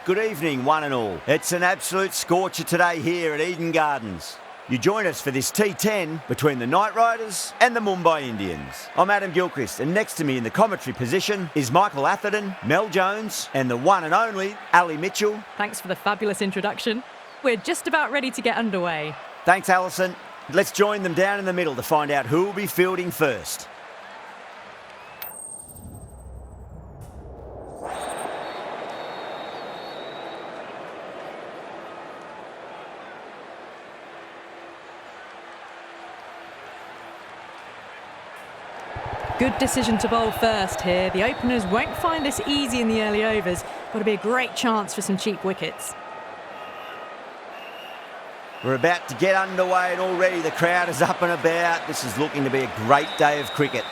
Good evening, one and all. It's an absolute scorcher today here at Eden Gardens. You join us for this T10 between the Knight Riders and the Mumbai Indians. I'm Adam Gilchrist, and next to me in the commentary position is Michael Atherton, Mel Jones, and the one and only Ali Mitchell. Thanks for the fabulous introduction. We're just about ready to get underway. Thanks, Alison. Let's join them down in the middle to find out who will be fielding first. Good decision to bowl first here. The openers won't find this easy in the early overs. Got to be a great chance for some cheap wickets. We're about to get underway and already the crowd is up and about. This is looking to be a great day of cricket.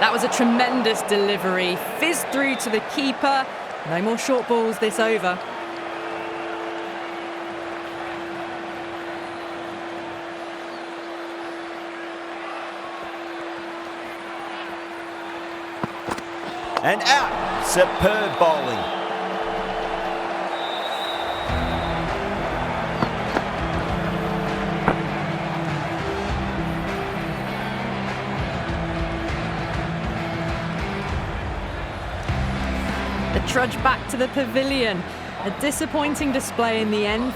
That was a tremendous delivery. Fizzed through to the keeper. No more short balls this over. And out. Superb bowling. The trudge back to the pavilion. A disappointing display in the end.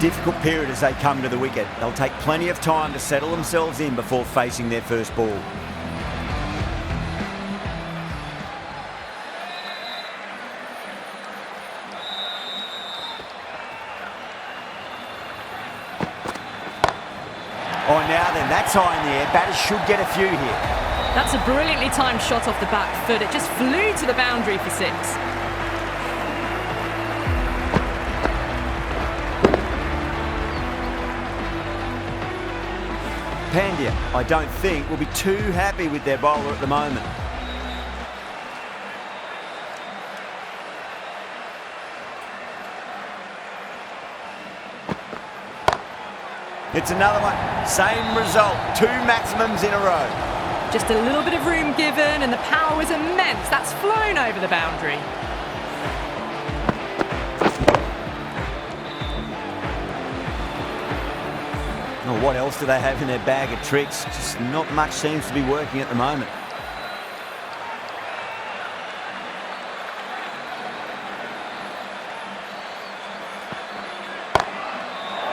Difficult period as they come to the wicket. They'll take plenty of time to settle themselves in before facing their first ball. Oh, now then, that's high in the air. Batters should get a few here. That's a brilliantly timed shot off the back foot. It just flew to the boundary for 6. Pandya, I don't think, will be too happy with their bowler at the moment. It's another one. Same result. 2 maximums in a row. Just a little bit of room given and the power was immense. That's flown over the boundary. Oh, what else do they have in their bag of tricks? Just not much seems to be working at the moment.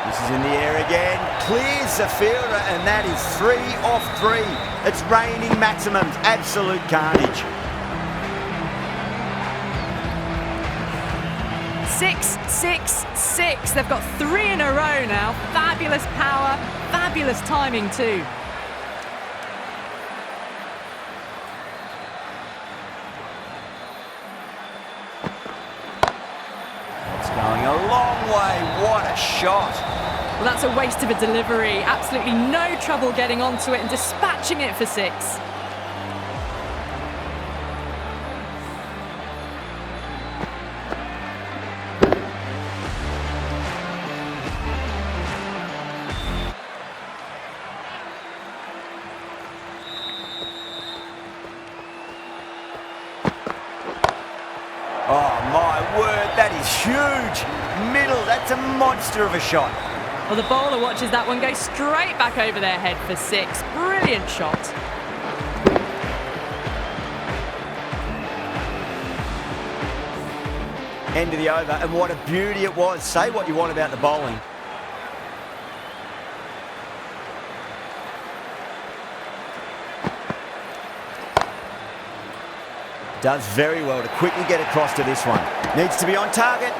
This is in the air again, clears the fielder, and that is 3 off 3. It's raining maximums, absolute carnage. 6, 6, 6. They've got 3 in a row now. Fabulous power, fabulous timing too. It's going a long way. What a shot. Well, that's a waste of a delivery. Absolutely no trouble getting onto it and dispatching it for 6. Oh my word, that is huge. Middle, that's a monster of a shot. Well, the bowler watches that one go straight back over their head for 6. Brilliant shot. End of the over, and what a beauty it was. Say what you want about the bowling. Does very well to quickly get across to this one. Needs to be on target.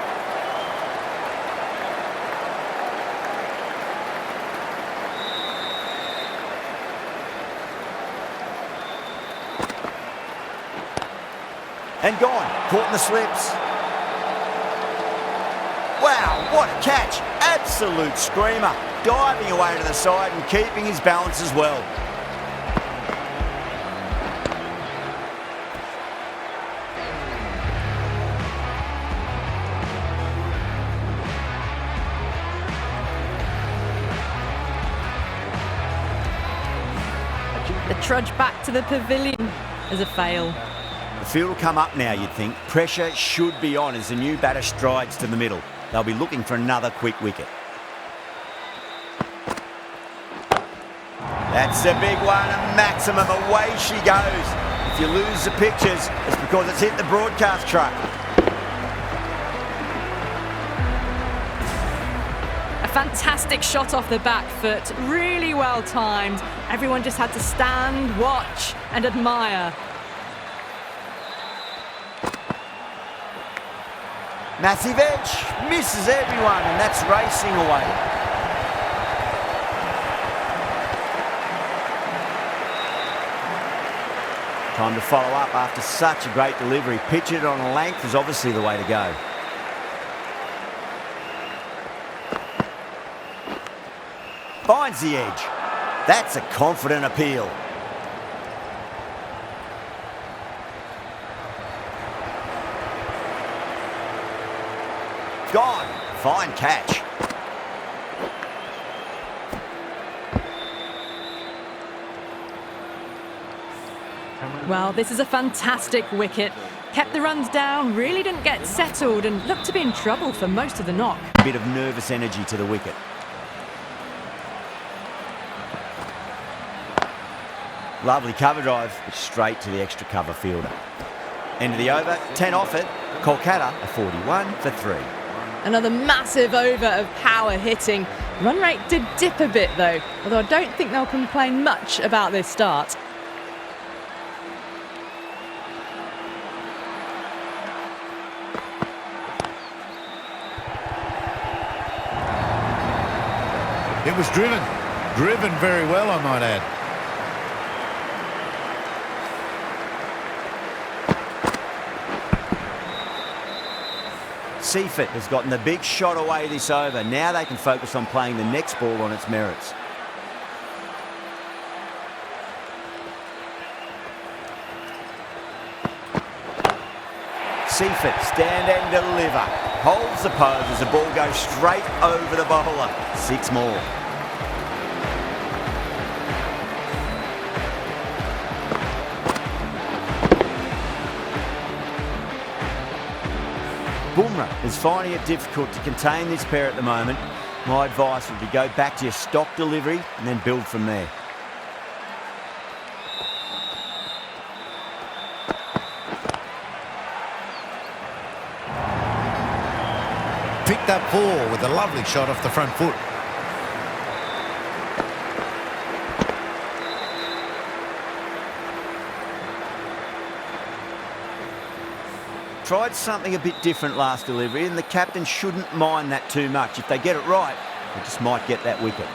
And gone. Caught in the slips. Wow, what a catch. Absolute screamer. Diving away to the side and keeping his balance as well. trudge back to the pavilion as a fail. The field will come up now, you'd think. Pressure should be on as the new batter strides to the middle. They'll be looking for another quick wicket. That's a big one, a maximum. Away she goes. If you lose the pictures, it's because it's hit the broadcast truck. A fantastic shot off the back foot, really well timed. Everyone just had to stand, watch and admire. Massive edge, misses everyone, and that's racing away. Time to follow up after such a great delivery. Pitch it on a length is obviously the way to go. Finds the edge. That's a confident appeal. Gone. Fine catch. Well, this is a fantastic wicket. Kept the runs down, really didn't get settled and looked to be in trouble for most of the knock. A bit of nervous energy to the wicket. Lovely cover drive, straight to the extra cover fielder. End of the over, 10 off it. Kolkata a 41 for 3. Another massive over of power hitting. Run rate did dip a bit though, although I don't think they'll complain much about this start. It was driven very well, I might add. Seifert has gotten the big shot away this over. Now they can focus on playing the next ball on its merits. Seifert, stand and deliver. Holds the pose as the ball goes straight over the bowler. 6 more. Bumrah is finding it difficult to contain this pair at the moment. My advice would be go back to your stock delivery and then build from there. Picked up 4 with a lovely shot off the front foot. Tried something a bit different last delivery, and the captain shouldn't mind that too much. If they get it right, they just might get that wicket.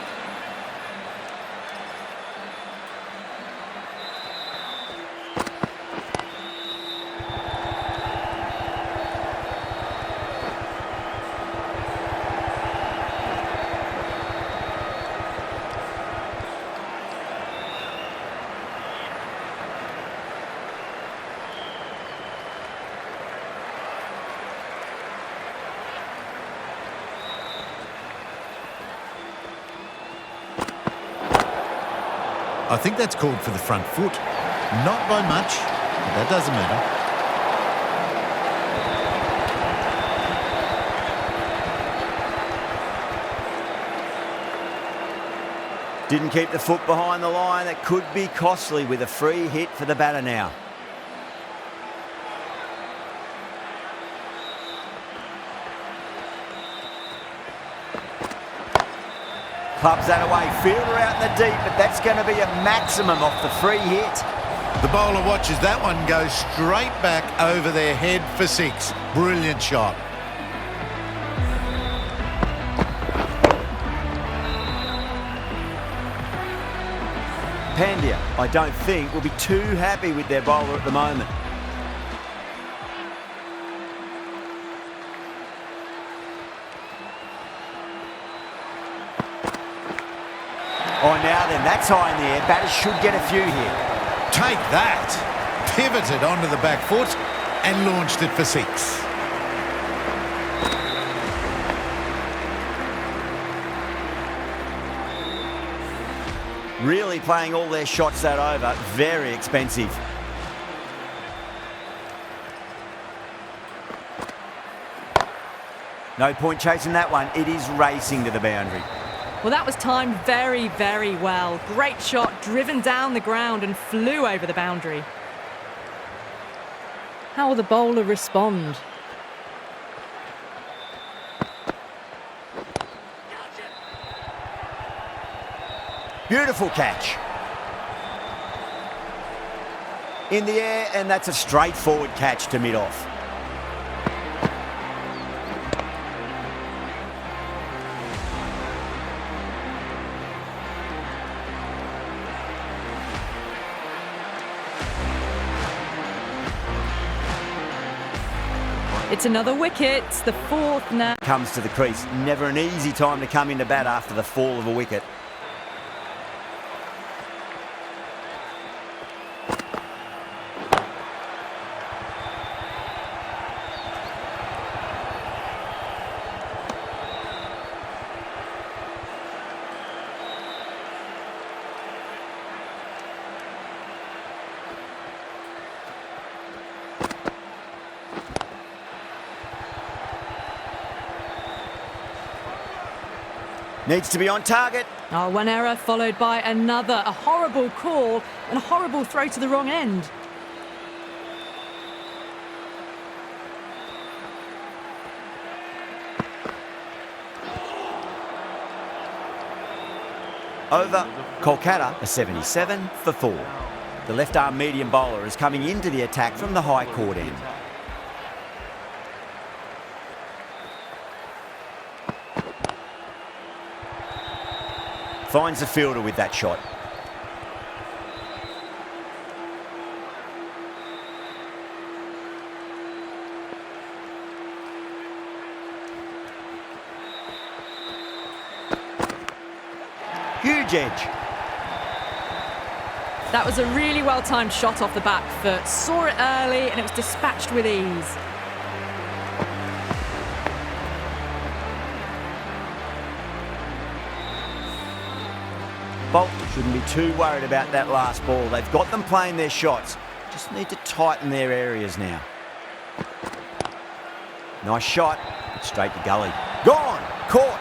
I think that's called for the front foot. Not by much, but that doesn't matter. Didn't keep the foot behind the line. That could be costly with a free hit for the batter now. Clubs that away, fielder out in the deep, but that's going to be a maximum off the free hit. The bowler watches that one go straight back over their head for 6. Brilliant shot. Pandya, I don't think, will be too happy with their bowler at the moment. Oh, now then, that's high in the air. Batters should get a few here. Take that. Pivoted onto the back foot and launched it for 6. Really playing all their shots that over. Very expensive. No point chasing that one. It is racing to the boundary. Well, that was timed very, very well. Great shot, driven down the ground and flew over the boundary. How will the bowler respond? Beautiful catch. In the air, and that's a straightforward catch to mid-off. It's another wicket, the fourth now. Comes to the crease. Never an easy time to come into bat after the fall of a wicket. Needs to be on target. Oh, one error followed by another. A horrible call and a horrible throw to the wrong end. Over. Kolkata, a 77 for 4. The left-arm medium bowler is coming into the attack from the high court end. Finds the fielder with that shot. Huge edge. That was a really well-timed shot off the back foot. Saw it early and it was dispatched with ease. Bolt shouldn't be too worried about that last ball. They've got them playing their shots. Just need to tighten their areas now. Nice shot. Straight to Gully. Gone. Caught.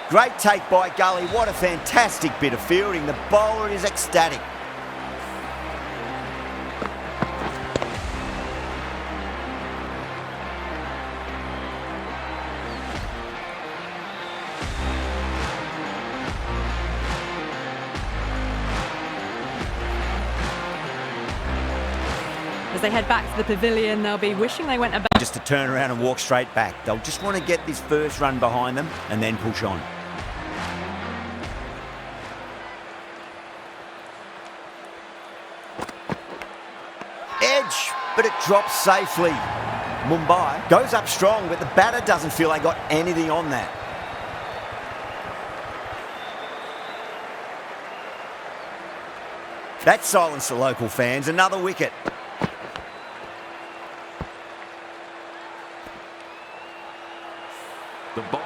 Great take by Gully. What a fantastic bit of fielding. The bowler is ecstatic. As they head back to the pavilion, they'll be wishing they went about. Just to turn around and walk straight back. They'll just want to get this first run behind them and then push on. Edge, but it drops safely. Mumbai goes up strong, but the batter doesn't feel they got anything on that. That silenced the local fans. Another wicket.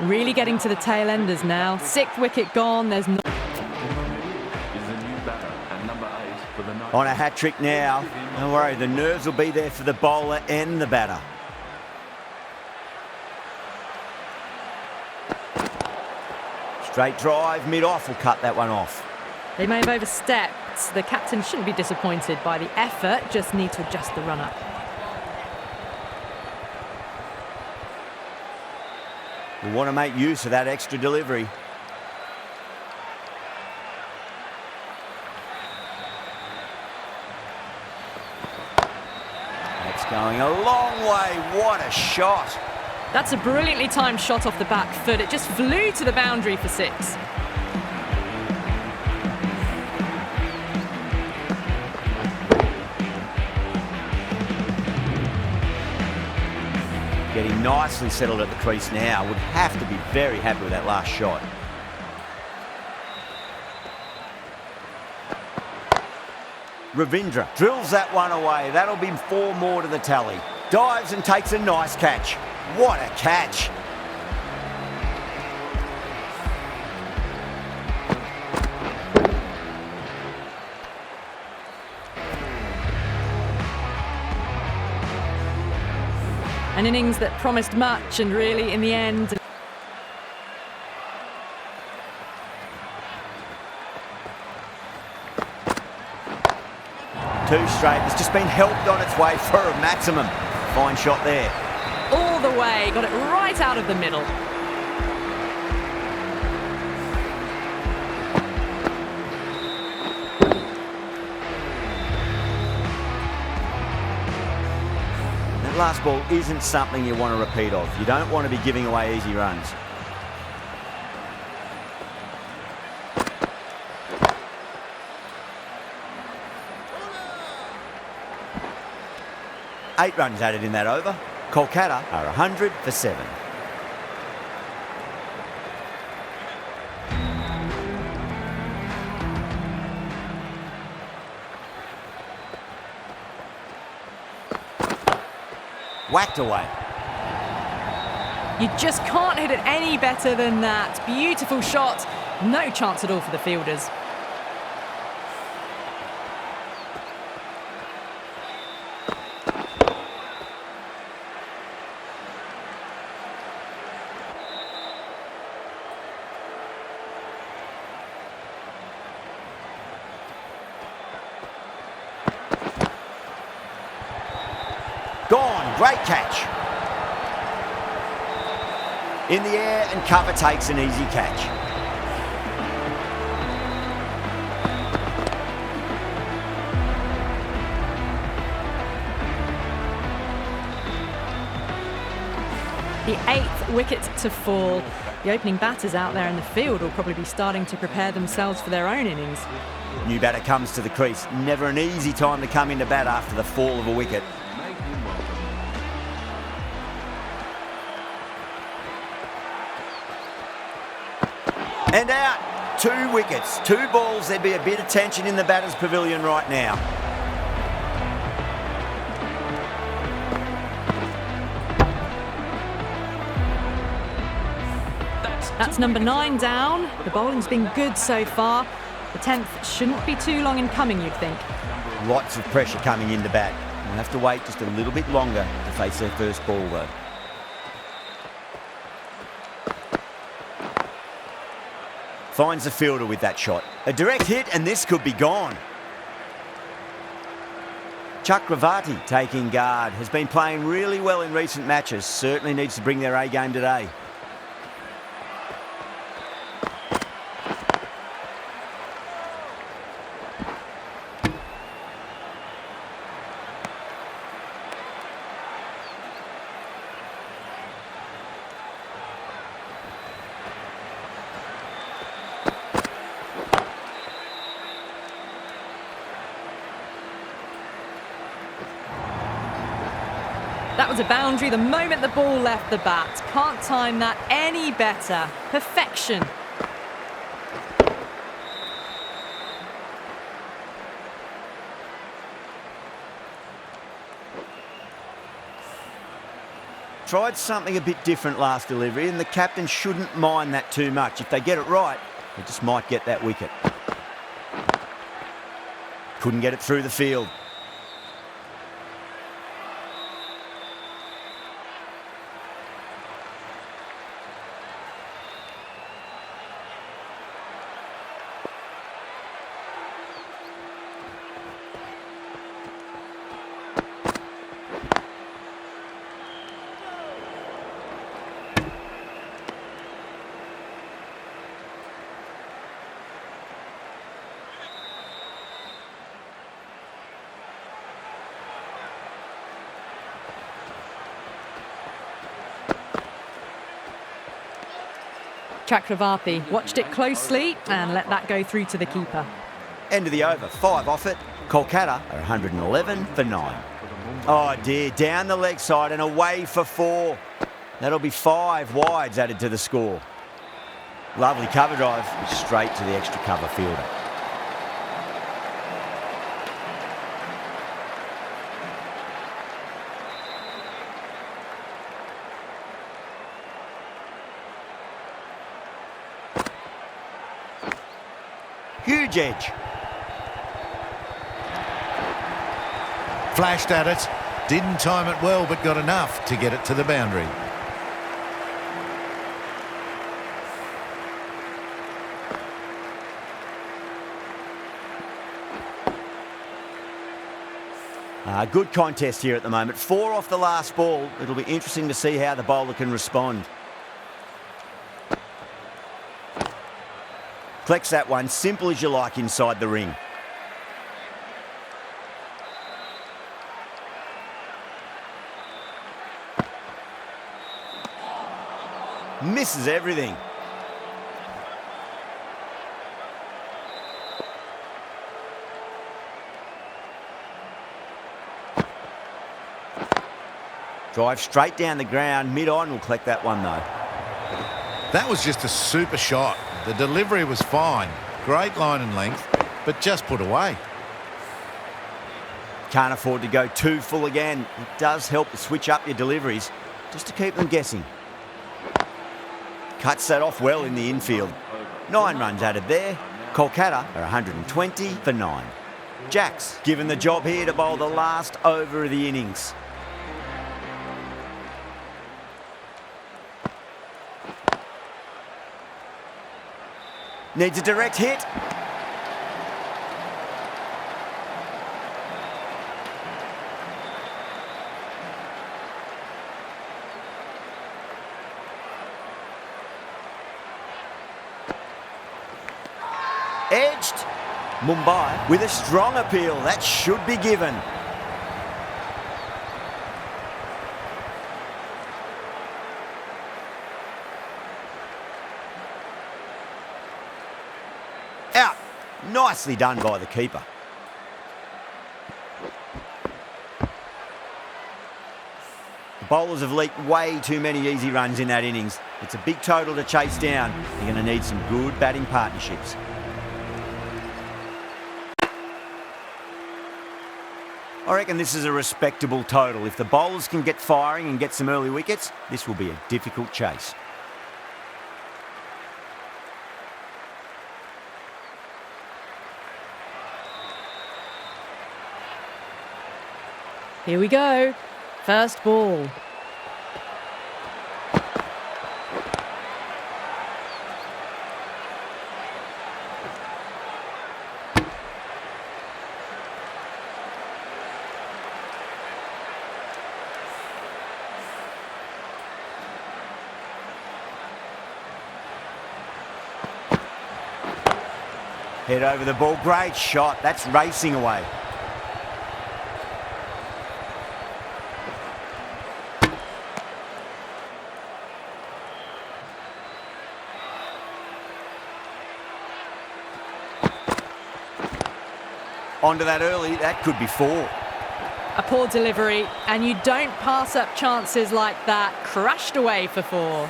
Really getting to the tail enders now. 6th wicket gone. There's no. On a hat-trick now. Don't worry, the nerves will be there for the bowler and the batter. Straight drive, mid-off will cut that one off. They may have overstepped. The captain shouldn't be disappointed by the effort, just need to adjust the run-up. We want to make use of that extra delivery. That's going a long way. What a shot. That's a brilliantly timed shot off the back foot. It just flew to the boundary for 6. Getting nicely settled at the crease now. Would have to be very happy with that last shot. Ravindra drills that one away. That'll be 4 more to the tally. Dives and takes a nice catch. What a catch. An innings that promised much and really, in the end... Two straight. It's just been helped on its way for a maximum. Fine shot there. All the way, got it right out of the middle. That last ball isn't something you want to repeat of. You don't want to be giving away easy runs. Eight runs added in that over. Kolkata are 100 for 7. Whacked away. You just can't hit it any better than that. Beautiful shot. No chance at all for the fielders. Gone, great catch. In the air and cover takes an easy catch. The 8th wicket to fall. The opening batters out there in the field will probably be starting to prepare themselves for their own innings. New batter comes to the crease. Never an easy time to come into bat after the fall of a wicket. And out. 2 wickets, 2 balls. There'd be a bit of tension in the batter's pavilion right now. That's number 9 down. The bowling's been good so far. The 10th shouldn't be too long in coming, you'd think. Lots of pressure coming into bat. We'll have to wait just a little bit longer to face their first ball, though. Finds the fielder with that shot. A direct hit, and this could be gone. Chakravarti taking guard. Has been playing really well in recent matches. Certainly needs to bring their A game today. That was a boundary the moment the ball left the bat. Can't time that any better. Perfection. Tried something a bit different last delivery, and the captain shouldn't mind that too much. If they get it right, they just might get that wicket. Couldn't get it through the field. Chakravarti watched it closely and let that go through to the keeper. End of the over, 5 off it. Kolkata are 111 for 9. Oh dear, down the leg side and away for 4. That'll be 5 wides added to the score. Lovely cover drive, straight to the extra cover fielder. Huge edge. Flashed at it. Didn't time it well, but got enough to get it to the boundary. Good contest here at the moment. 4 off the last ball. It'll be interesting to see how the bowler can respond. Collects that one, simple as you like inside the ring. Misses everything. Drive straight down the ground. Mid-on will collect that one though. That was just a super shot. The delivery was fine. Great line and length, but just put away. Can't afford to go too full again. It does help to switch up your deliveries just to keep them guessing. Cuts that off well in the infield. 9 runs added there. Kolkata are 120 for 9. Jack's given the job here to bowl the last over of the innings. Needs a direct hit. Edged. Mumbai with a strong appeal. That should be given. Out. Nicely done by the keeper. The bowlers have leaked way too many easy runs in that innings. It's a big total to chase down. You're going to need some good batting partnerships. I reckon this is a respectable total. If the bowlers can get firing and get some early wickets, this will be a difficult chase. Here we go. First ball. Head over the ball. Great shot. That's racing away. Onto that early, that could be 4. A poor delivery, and you don't pass up chances like that. Crashed away for 4.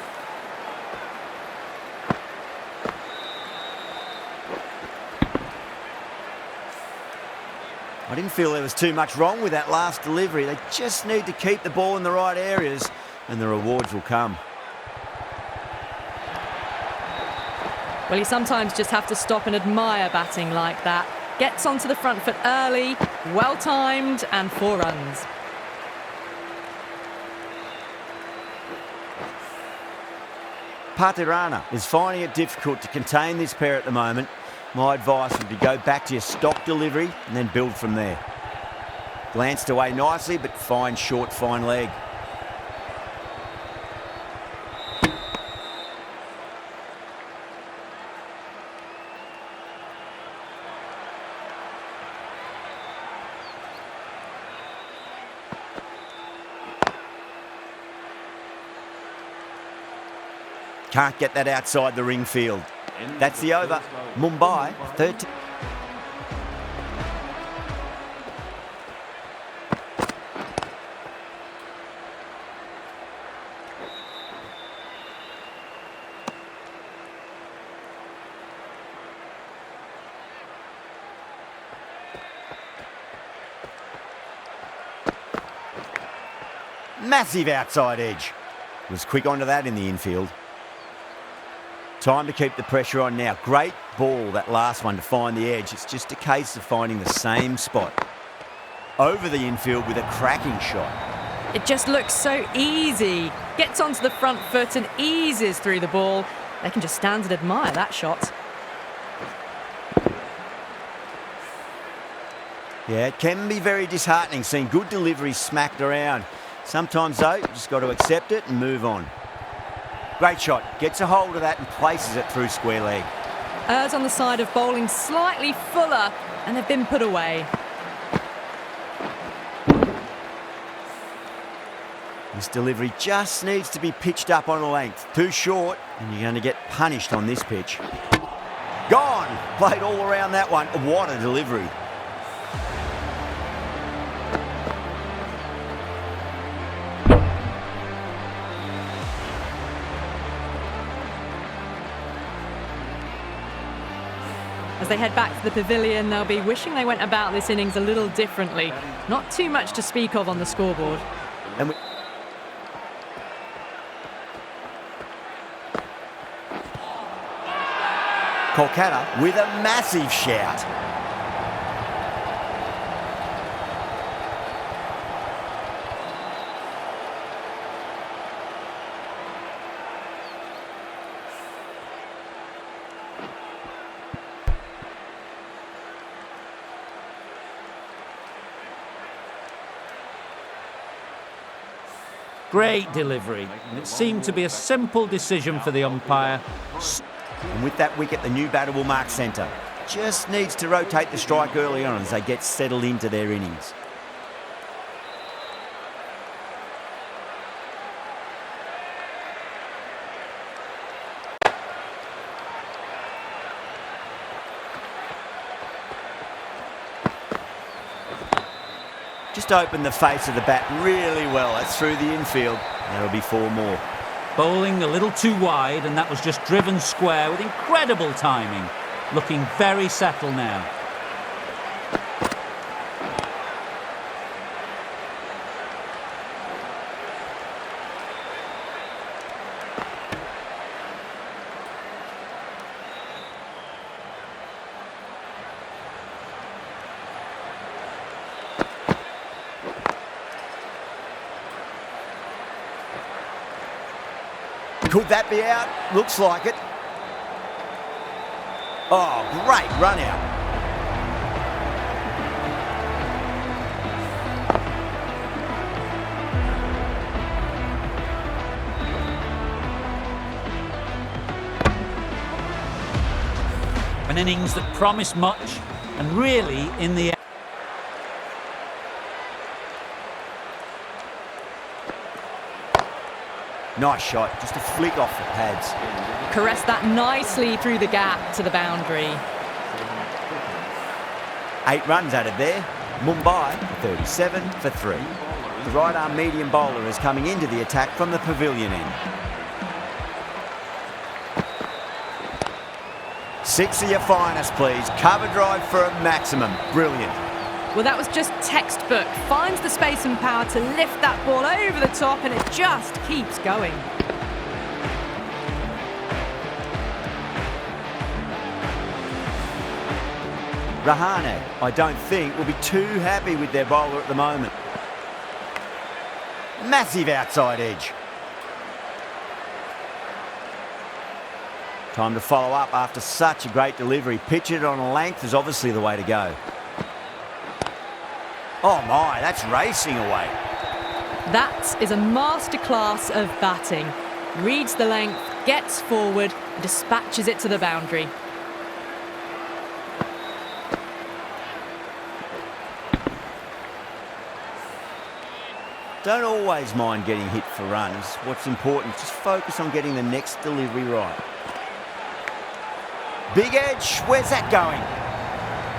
I didn't feel there was too much wrong with that last delivery. They just need to keep the ball in the right areas and the rewards will come. Well, you sometimes just have to stop and admire batting like that. Gets onto the front foot early, well timed, and 4 runs. Pathirana is finding it difficult to contain this pair at the moment. My advice would be go back to your stock delivery and then build from there. Glanced away nicely, but fine short, fine leg. Can't get that outside the ring field. That's the over. Mumbai, 13. Massive outside edge. Was quick onto that in the infield. Time to keep the pressure on now. Great ball, that last one, to find the edge. It's just a case of finding the same spot. over the infield with a cracking shot. It just looks so easy. Gets onto the front foot and eases through the ball. They can just stand and admire that shot. Yeah, it can be very disheartening seeing good deliveries smacked around. Sometimes, though, you just got to accept it and move on. Great shot. Gets a hold of that and places it through square leg. Errs on the side of bowling slightly fuller, and they've been put away. This delivery just needs to be pitched up on a length. Too short, and you're going to get punished on this pitch. Gone! Played all around that one. What a delivery. As they head back to the pavilion, they'll be wishing they went about this innings a little differently. Not too much to speak of on the scoreboard. And Kolkata with a massive shout. Great delivery, and it seemed to be a simple decision for the umpire. And with that wicket, the new batter will mark centre. Just needs to rotate the strike early on as they get settled into their innings. Just opened the face of the bat really well. That's through the infield. There'll be 4 more. Bowling a little too wide, and that was just driven square with incredible timing. Looking very settled now. Could that be out? Looks like it. Oh, great run out. An innings that promised much, and really in the end. Nice shot, just a flick off the pads. Caressed that nicely through the gap to the boundary. 8 runs added there. Mumbai 37 for 3. The right arm medium bowler is coming into the attack from the pavilion end. 6 of your finest, please. Cover drive for a maximum. Brilliant. Well, that was just textbook. Finds the space and power to lift that ball over the top, and it just keeps going. Rahane, I don't think, will be too happy with their bowler at the moment. Massive outside edge. Time to follow up after such a great delivery. Pitch it on a length is obviously the way to go. Oh my, that's racing away. That is a masterclass of batting. Reads the length, gets forward, and dispatches it to the boundary. Don't always mind getting hit for runs. What's important is just focus on getting the next delivery right. Big edge, where's that going?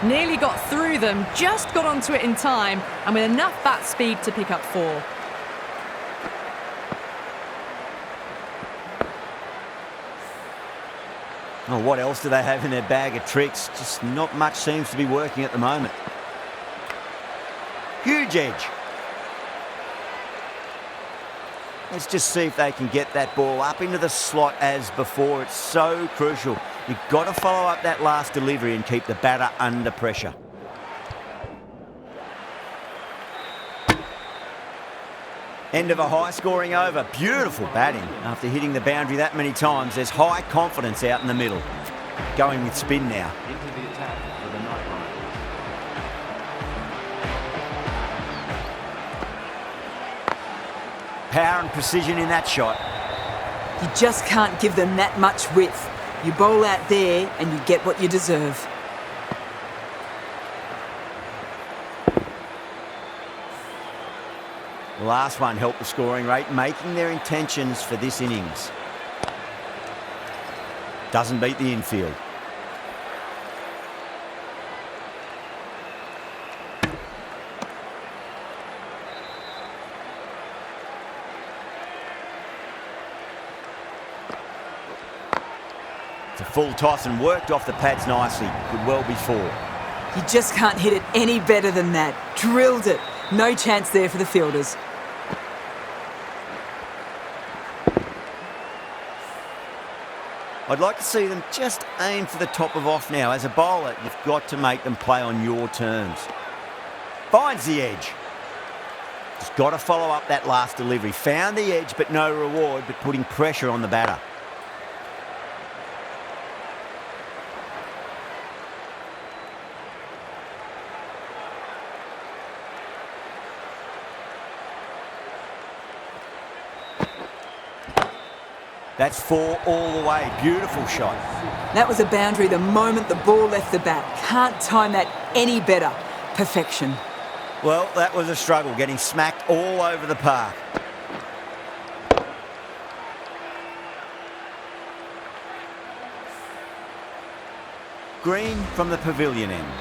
Nearly got through them, just got onto it in time, and with enough bat speed to pick up 4. Oh, what else do they have in their bag of tricks? Just not much seems to be working at the moment. Huge edge. Let's just see if they can get that ball up into the slot as before. It's so crucial. You've got to follow up that last delivery and keep the batter under pressure. End of a high-scoring over. Beautiful batting. After hitting the boundary that many times, there's high confidence out in the middle. Going with spin now. Into the attack for the Knight Riders. Power and precision in that shot. You just can't give them that much width. You bowl out there and you get what you deserve. The last one helped the scoring rate, making their intentions for this innings. Doesn't beat the infield. It's a full toss and worked off the pads nicely. Could well be four. You just can't hit it any better than that. Drilled it. No chance there for the fielders. I'd like to see them just aim for the top of off now. As a bowler, you've got to make them play on your terms. Finds the edge. Just got to follow up that last delivery. Found the edge, but no reward, but putting pressure on the batter. That's four all the way. Beautiful shot. That was a boundary the moment the ball left the bat. Can't time that any better. Perfection. Well, that was a struggle, getting smacked all over the park. Green from the pavilion end.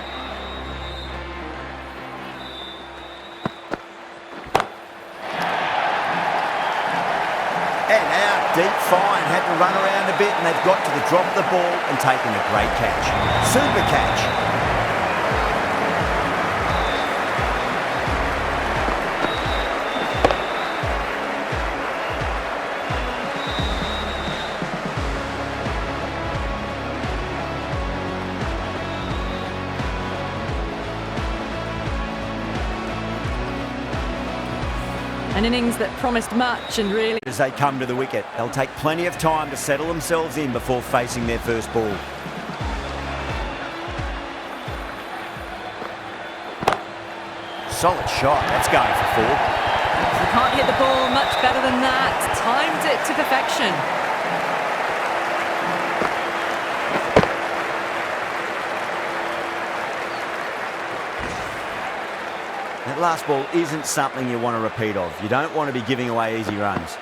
And out, deep fine, had to run around a bit and they've got to the drop of the ball and taken a great catch. Super catch. An innings that promised much and really... As they come to the wicket, they'll take plenty of time to settle themselves in before facing their first ball. Solid shot, that's going for four. You can't hit the ball much better than that. Timed it to perfection. That last ball isn't something you want to repeat of. You don't want to be giving away easy runs.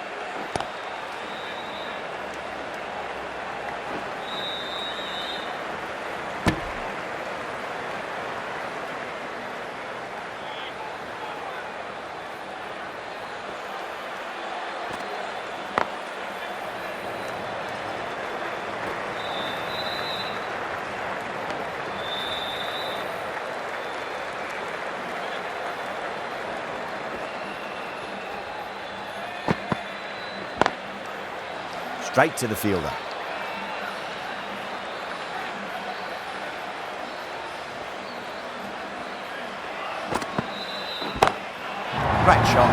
Straight to the fielder. Great shot.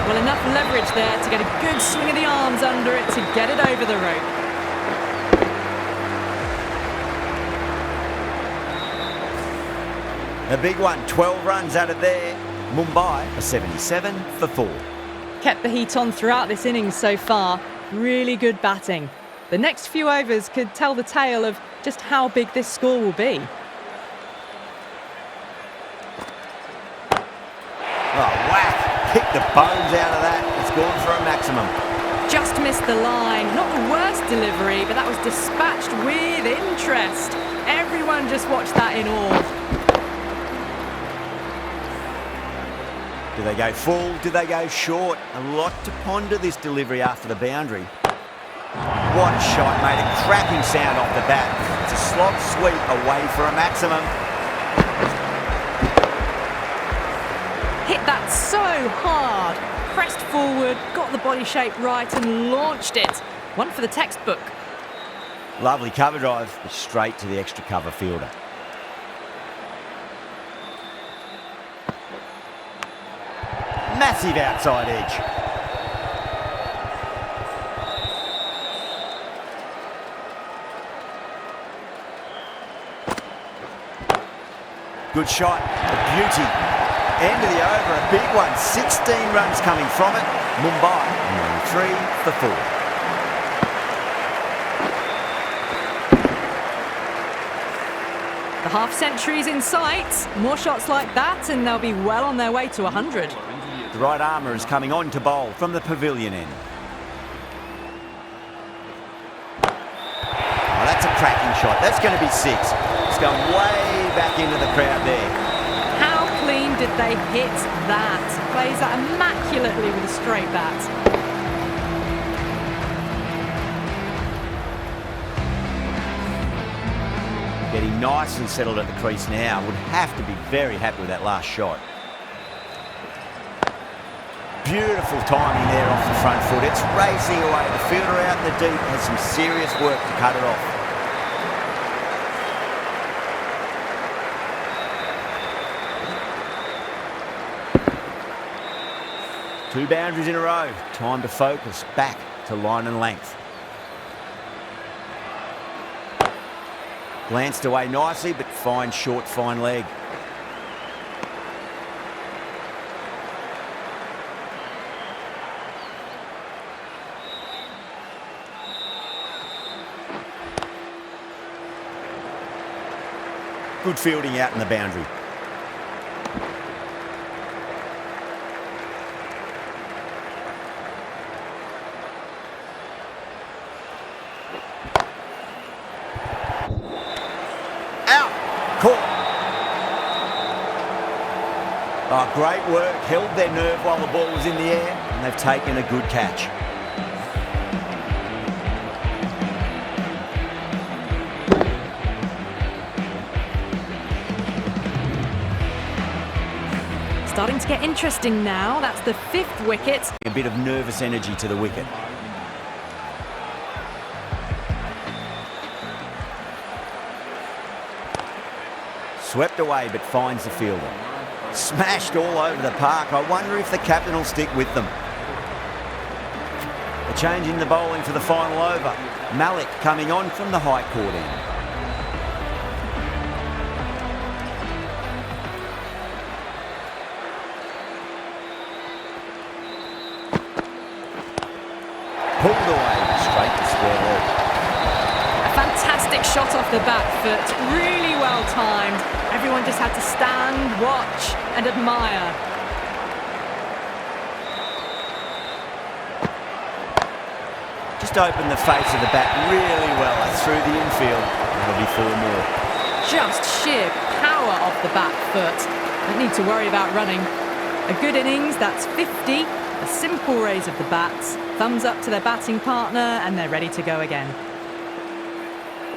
Well, enough leverage there to get a good swing of the arms under it to get it over the rope. A big one, 12 runs out of there. Mumbai are 77 for 4. Kept the heat on throughout this innings so far. Really good batting. The next few overs could tell the tale of just how big this score will be. Oh, whack! Picked the bones out of that. It's gone for a maximum. Just missed the line. Not the worst delivery, but that was dispatched with interest. Everyone just watched that in awe. Do they go full? Do they go short? A lot to ponder this delivery after the boundary. What a shot, made a cracking sound off the bat. It's a slog sweep away for a maximum. Hit that so hard. Pressed forward, got the body shape right and launched it. One for the textbook. Lovely cover drive, but straight to the extra cover fielder. Massive outside edge. Good shot, a beauty. End of the over, a big one. 16 runs coming from it. Mumbai, 3 for 4. The half-century's in sight. More shots like that and they'll be well on their way to 100. The right armour is coming on to bowl from the pavilion end. Oh, that's a cracking shot. That's going to be 6. It's going way back into the crowd there. How clean did they hit that? Plays that immaculately with a straight bat. Getting nice and settled at the crease now. Would have to be very happy with that last shot. Beautiful timing there off the front foot. It's racing away. The fielder out in the deep has some serious work to cut it off. Two boundaries in a row. Time to focus. Back to line and length. Glanced away nicely, but fine short, fine leg. Good fielding out in the boundary. Oh, great work. Held their nerve while the ball was in the air, and they've taken a good catch. Starting to get interesting now. That's the 5th wicket. A bit of nervous energy to the wicket. Swept away, but finds the fielder. Smashed all over the park. I wonder if the captain will stick with them. A change in the bowling for the final over. Malik coming on from the high court end. Pulled away straight to square leg. A fantastic shot off the back foot. Really well timed. Everyone just had to stand, watch and admire. Just opened the face of the bat really well through the infield. That'll be 4 more. Just sheer power off the back foot. Don't need to worry about running. A good innings, that's 50. A simple raise of the bats. Thumbs up to their batting partner and they're ready to go again.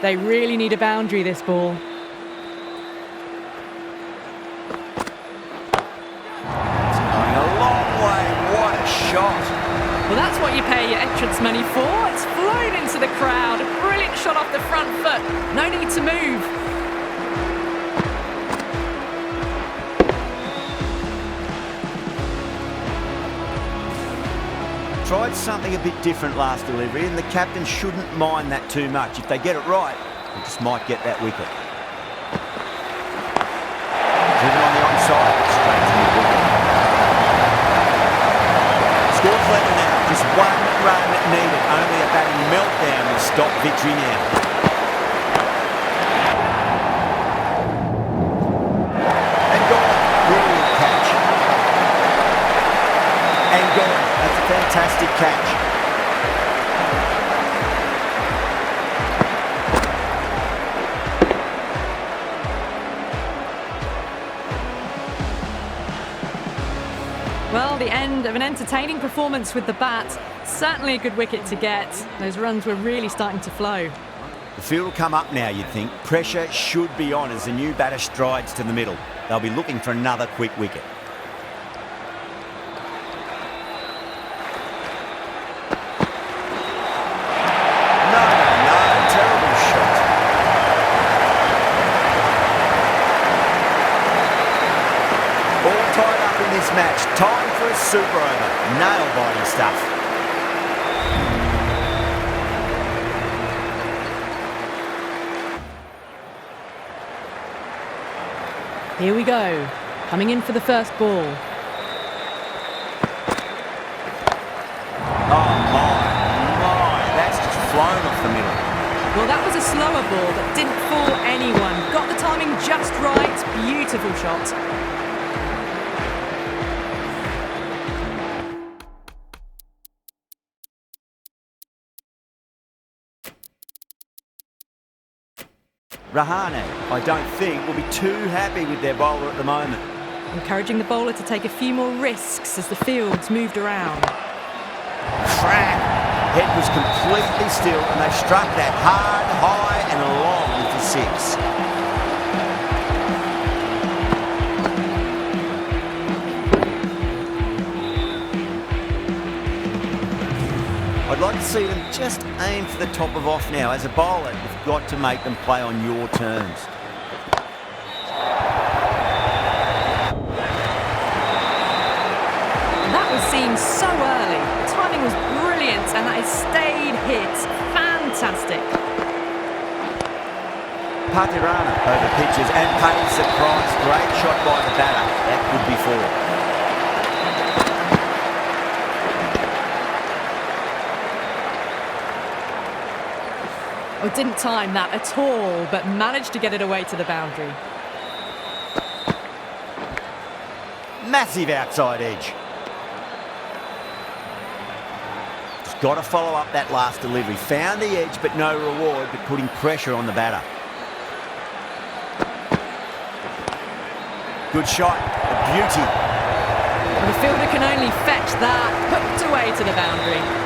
They really need a boundary, this ball. Well, that's what you pay your entrance money for. It's flown into the crowd. A brilliant shot off the front foot. No need to move. Tried something a bit different last delivery, and the captain shouldn't mind that too much. If they get it right, they just might get that wicket. Driven on the onside, straight to the wicket. Score clever now. Just 1 run needed. Only a batting meltdown will stop victory now. And gone. Brilliant catch. And gone. That's a fantastic catch. Well, the end of an entertaining performance with the bat. Certainly a good wicket to get. Those runs were really starting to flow. The field will come up now, you'd think. Pressure should be on as the new batter strides to the middle. They'll be looking for another quick wicket. No, terrible shot. All tied up in this match. Time for a super over. Nail-biting stuff. Here we go. Coming in for the first ball. Oh my, that's just flown off the middle. Well, that was a slower ball that didn't fool anyone. Got the timing just right. Beautiful shot. Rahane, I don't think, will be too happy with their bowler at the moment. Encouraging the bowler to take a few more risks as the field's moved around. Crack! Head was completely still and they struck that hard, high and long for six. I'd like to see them just aim for the top of off now. As a bowler, you've got to make them play on your terms. That was seen so early. The timing was brilliant and that has stayed hit. Fantastic. Pathirana over pitches and pays the price. Great shot by the batter. That could be four. Oh, didn't time that at all, but managed to get it away to the boundary. Massive outside edge. Just got to follow up that last delivery. Found the edge, but no reward, but putting pressure on the batter. Good shot, a beauty. Well, the fielder can only fetch that, hooked away to the boundary.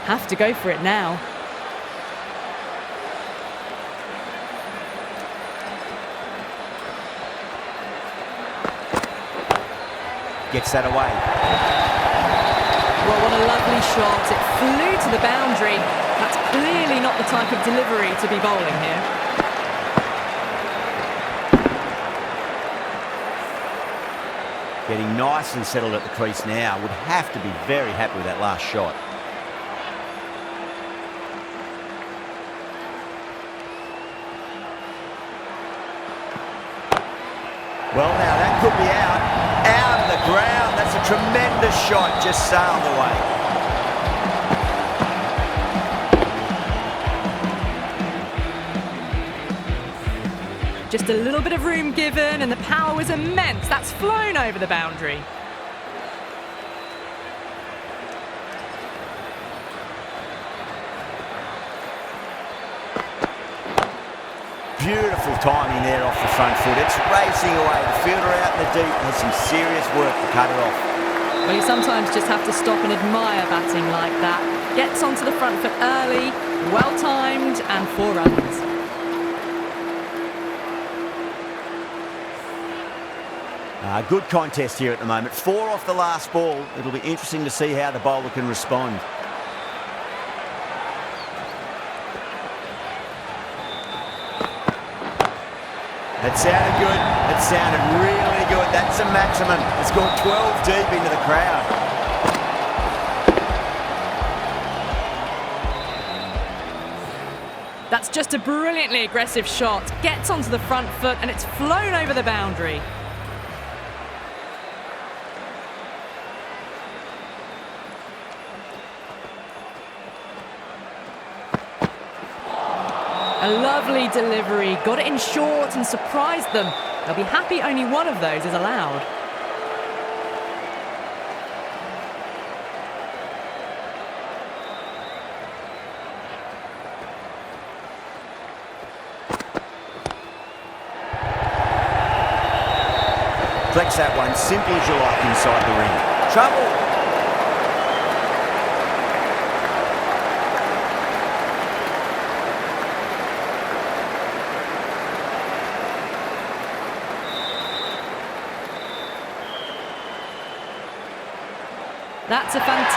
Have to go for it now. Gets that away. Well, what a lovely shot. It flew to the boundary. That's clearly not the type of delivery to be bowling here. Getting nice and settled at the crease now. Would have to be very happy with that last shot. Well, now that could be out of the ground. That's a tremendous shot, just sailed away. Just a little bit of room given and the power was immense. That's flown over the boundary. Beautiful timing there off the front foot. It's racing away. The fielder out in the deep has some serious work to cut it off. Well, you sometimes just have to stop and admire batting like that. Gets onto the front foot early, well timed, and 4 runs. Good contest here at the moment. 4 off the last ball. It'll be interesting to see how the bowler can respond. That sounded good. That sounded really good. That's a maximum. It's gone 12 deep into the crowd. That's just a brilliantly aggressive shot. Gets onto the front foot and it's flown over the boundary. A lovely delivery, got it in short and surprised them. They'll be happy only one of those is allowed. Flex that one simple as you like inside the ring. Trouble! That's a fantastic...